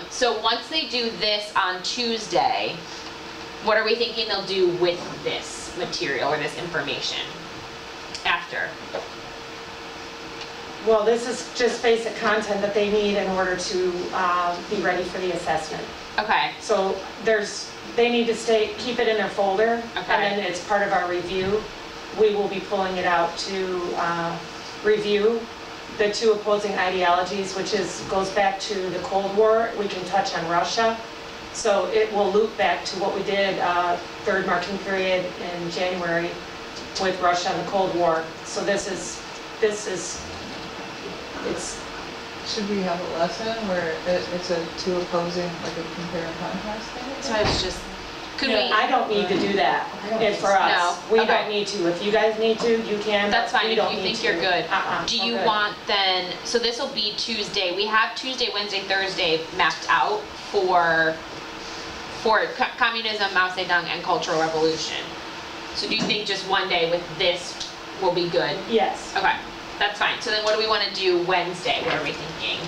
So once they do this on Tuesday, what are we thinking they'll do with this material or this information after? Well, this is just basic content that they need in order to be ready for the assessment. Okay. So they need to keep it in their folder, Okay. and then it's part of our review. We will be pulling it out to review the two opposing ideologies, which goes back to the Cold War. We can touch on Russia. So it will loop back to what we did third marking period in January with Russia and the Cold War. So Should we have a lesson where it's a two opposing, like a compare and contrast thing? So I was just, could we? I don't need to do that. It's for us. No. We Okay. don't need to. If you guys need to, you can. That's fine We if don't you need think you're to. good. Do we're you good. want then, so this will be Tuesday. We have Tuesday, Wednesday, Thursday mapped out for communism, Mao Zedong, and Cultural Revolution. So do you think just one day with this will be good? Yes. Okay, that's fine. So then what do we want to do Wednesday? What are we thinking?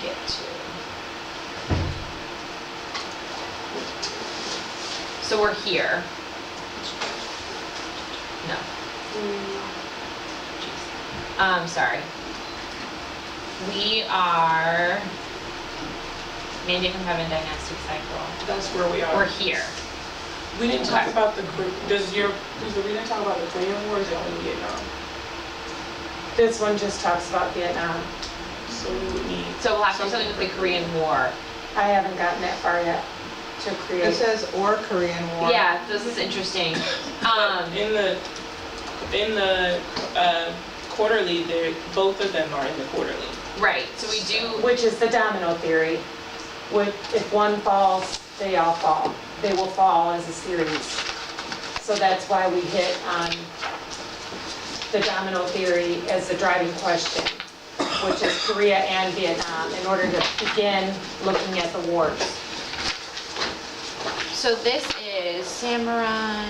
Get to. So we're here. No. Sorry. We are Mandate from Heaven Dynastic Cycle. That's where we are. We're here. We didn't talk Okay. about does the reader talk about the Korean War or is it only Vietnam? This one just talks about Vietnam. So we would need. So we'll have to do something with the Korean War. I haven't gotten that far yet to It create. says or Korean War. Yeah, this is interesting. In the quarterly, both of them are in the quarterly. Right, so we do, Which is the domino theory. If one falls, they all fall. They will fall as a series. So that's why we hit on the domino theory as the driving question, which is Korea and Vietnam, in order to begin looking at the wars. so this is samurai.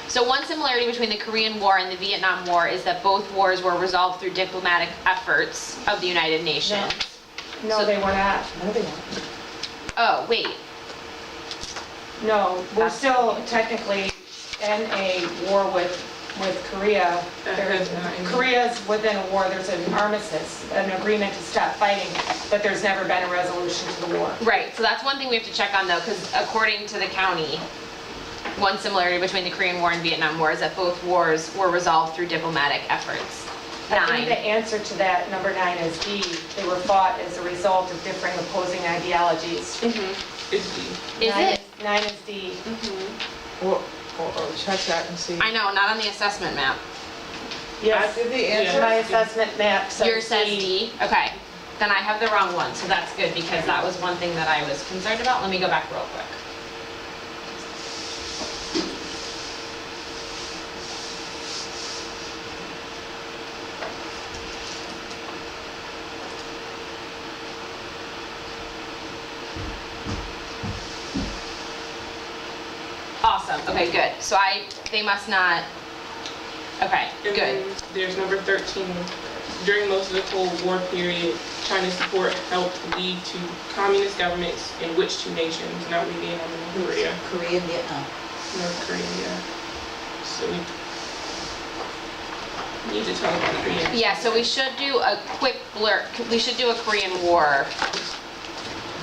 So one similarity between the Korean War and the Vietnam War is that both wars were resolved through diplomatic efforts of the United Nations. No, So- they were not. No, they weren't. Oh, wait. No, we're still technically in a war with Korea. Korea's within a war, there's an armistice, an agreement to stop fighting, but there's never been a resolution to the war. Right, so that's one thing we have to check on though, because according to the county, one similarity between the Korean War and Vietnam War is that both wars were resolved through diplomatic efforts. I think the 9. answer to that, number 9, is D. They were fought as a result of differing opposing ideologies. It's D. Is it? 9 is D. Or check that and see. I know, not on the assessment map. Yes, Did the answer? my assessment map says Yours says D. D? Okay, then I have the wrong one, so that's good because that was one thing that I was concerned about. Let me go back real quick. Awesome, okay, good. So they must not, okay, And good. then there's number 13. During most of the Cold War period, China's support helped lead to communist governments in which two nations? Not we Vietnam and North Korea. Korea and Vietnam. North Korea, yeah. So we need to talk about Korea. Yeah, so we should do a quick blurb, we should do a Korean War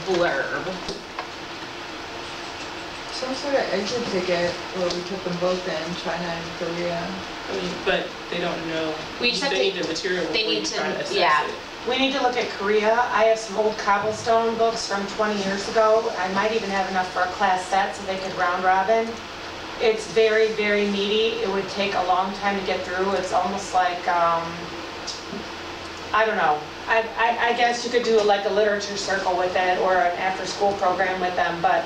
blurb. Some sort of exit ticket where we took them both in, China and Korea. I mean, but they don't know. We just have They to- need the material they before need you to- try to assess yeah. it. We need to look at Korea. I have some old cobblestone books from 20 years ago. I might even have enough for a class set so they could round robin. It's very, very meaty. It would take a long time to get through. It's almost like, I don't know. I guess you could do like a literature circle with it or an after-school program with them, but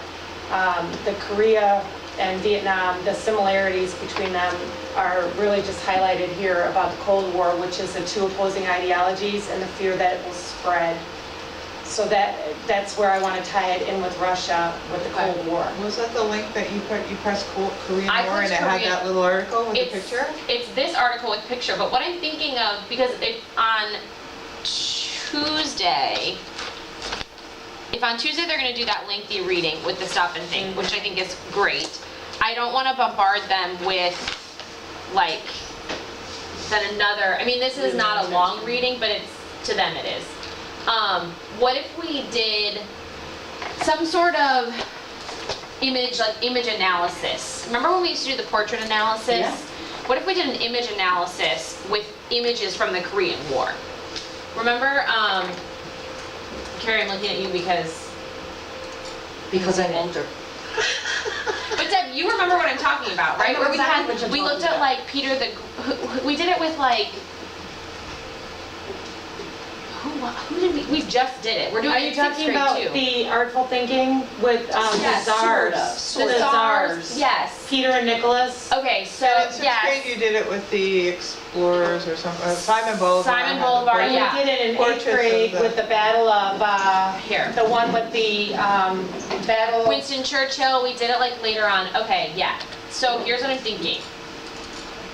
the Korea and Vietnam, the similarities between them are really just highlighted here about the Cold War, which is the two opposing ideologies and the fear that it will spread. So that's where I want to tie it in with Russia, with the Cold War. Was that the link that you pressed Korean I War and pressed it had Korean. that little article with the picture? It's this article with picture, but what I'm thinking of, because it on Tuesday, if on Tuesday they're gonna do that lengthy reading with the stop and think, which I think is great, I don't wanna bombard them with, like, then another, I mean, this is not a long reading, but it's, to them it is. What if we did some sort of image analysis? Remember when we used to do the portrait analysis? Yeah. What if we did an image analysis with images from the Korean War? Remember, Carrie, I'm looking at you because I'm older. But Deb, you remember what I'm talking about, right? I know Where exactly what you're we looked talking at like Peter the, we did it with like, who did we just did it. We're doing Are it you in sixth talking grade about too. the artful thinking with Yes, the czars? sort The of. czars. Yes. Peter and Nicholas. Okay, so And in sixth grade, yes. you did it with the explorers or something, Simon Boulevard. Simon had the Boulevard, portrait. And yeah. we did it in Portraits eighth of grade the- with the battle of, Here. the one with the battle. Winston Churchill, we did it like later on. Okay, yeah. So here's what I'm thinking.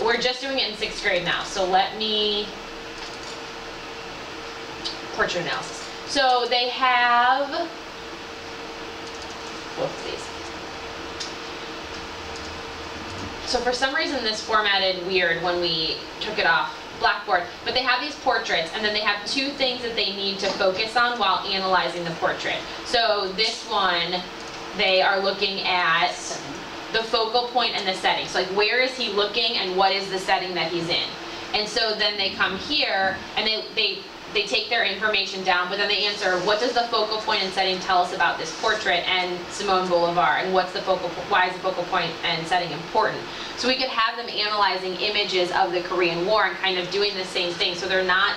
We're just doing it in sixth grade now, so let me, portrait analysis. So they have, whoopsies. So for some reason this formatted weird when we took it off Blackboard, but they have these portraits and then they have two things that they need to focus on while analyzing the portrait. So this one, they are looking at the focal point and the setting. So like where is he looking and what is the setting that he's in? And so then they come here and they take their information down, but then they answer, what does the focal point and setting tell us about this portrait and Simone Bolivar, and what's the why is the focal point and setting important? So we could have them analyzing images of the Korean War and kind of doing the same thing. So they're not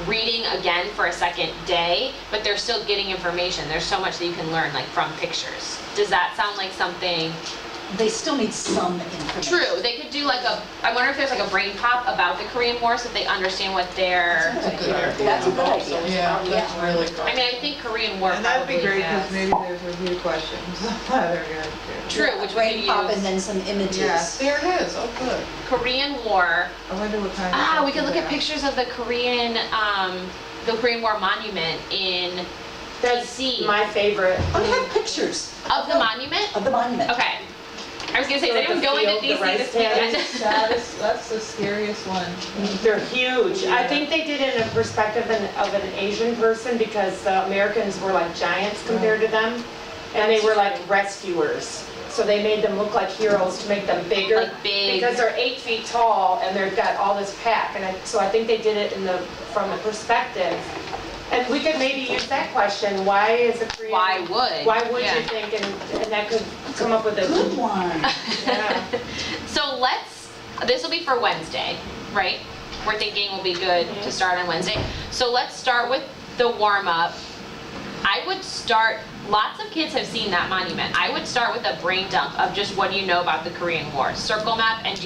reading again for a second day, but they're still getting information. There's so much that you can learn like from pictures. Does that sound like something? They still need some information. True, they could do like I wonder if there's like a brain pop about the Korean War so they understand what they're, That's a good idea. Yeah, that's really good. I mean, I think Korean War And that'd be probably great, because has. maybe there's review questions that are good too. True, which we Brain could pop and use. then some images. Yes, there it is, oh good. Korean War, I wonder what kind of. we could look at questions pictures of the Korean War monument in That's DC. my favorite. Oh, you have pictures Of the monument? of the monument. Okay. I was gonna say, is Like the anyone going to field, the DC rice this weekend? paddies. That's the scariest one. They're huge. I think they did it in a perspective of an Asian person because the Americans were like giants compared to them. And they were like rescuers. So they made them look like heroes to make them bigger. Like big. Because they're 8 feet tall and they've got all this pack. And so I think they did it from the perspective. And we could maybe use that question, why is a Korean? Why would? you think, and that could come up with a. Good one. Yeah. So this will be for Wednesday, right? We're thinking will be good to start on Wednesday. So let's start with the warm-up. I would start, lots of kids have seen that monument. I would start with a brain dump of just what do you know about the Korean War. Circle map, and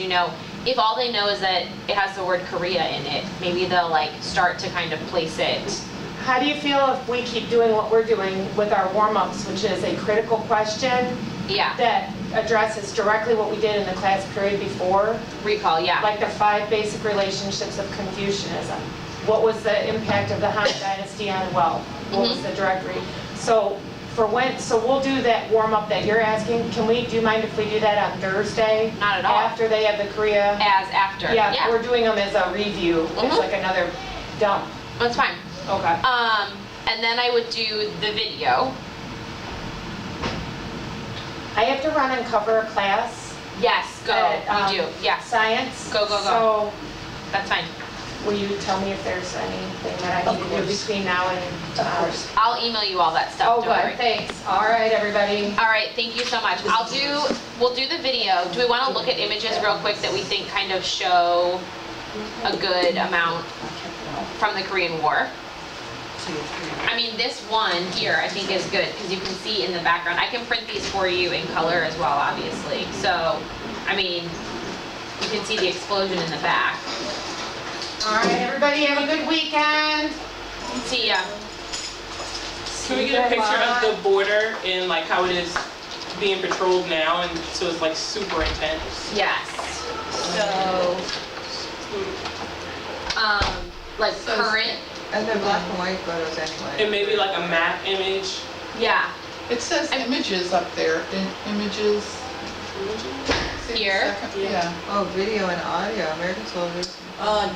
if all they know is that it has the word Korea in it, maybe they'll like start to kind of place it. How do you feel if we keep doing what we're doing with our warm-ups, which is a critical question Yeah, that addresses directly what we did in the class period before? recall, yeah. Like the 5 basic relationships of Confucianism. What was the impact of the Han Dynasty on wealth? What was the direct So we'll do that warm-up that you're asking. Do you mind if we do that on Thursday? Not at all. After they have the Korea? As after, Yeah, we're doing them as a review. It's like another dump. That's fine. Okay. And then I would do the video. I have to run and cover a class. Yes, go, At, you do, yes, Science. Go, go, go. So that's fine. will you tell me if there's anything that I Of need to do course. between now and? Of course. I'll email you all that stuff, Oh, don't worry. good, thanks. All right, everybody. All right, thank you so much. We'll do the video. Do we want to look at images real quick that we think kind of show a good amount from the Korean War? I mean, this one here I think is good because you can see in the background. I can print these for you in color as well, obviously. So, I mean, you can see the explosion in the back. All right, everybody, have a good weekend. See ya. Can we get a picture of the border and like how it is being patrolled now, and so it's like super intense? Yes. So, like So- current, And they're black and white photos anyway. And maybe like a map image. yeah. It says images up there, images. See the Here? second- Yeah, Oh, video and audio, American soldiers,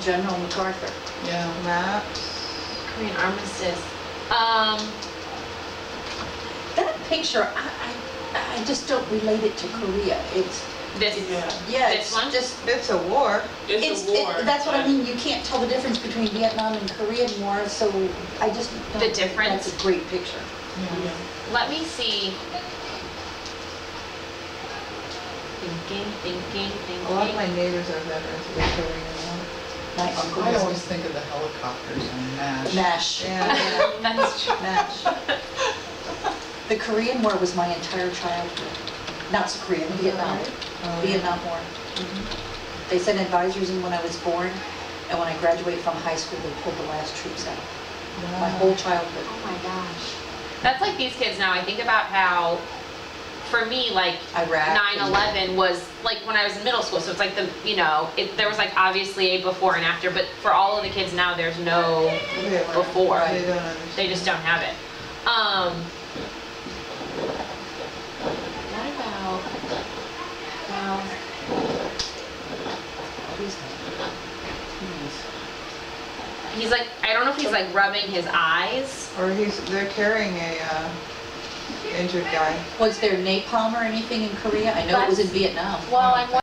General MacArthur. yeah. maps. Korean armistice. That picture, I just don't relate it to Korea. It's, This, yeah, This it's one? just, It's a war. It's a war. that's what I mean, you can't tell the difference between Vietnam and Korean War, so I just don't The think difference? That's a great picture. Yeah. let me see. Thinking. A lot of my neighbors are veterans of the Korean War. My uncle I was always think of the helicopters and MASH. MASH. Yeah, That's true. match. The Korean War was my entire childhood. Not so Korean, Vietnam. Oh, yeah. Vietnam War. They sent advisors in when I was born, and when I graduated from high school, they pulled the last troops out. My Wow. whole childhood. Oh my gosh. That's like these kids now. I think about how, for me, like Iraq. 9/11 was like when I was in middle school. So it's like there was like obviously a before and after, but for all of the kids now, there's no Yeah, before. They don't understand. They just don't have it. What about? Well, he's like, I don't know if he's like rubbing his eyes. Or they're carrying a injured guy. Was there napalm or anything in Korea? I know it was in Vietnam. Well, I'm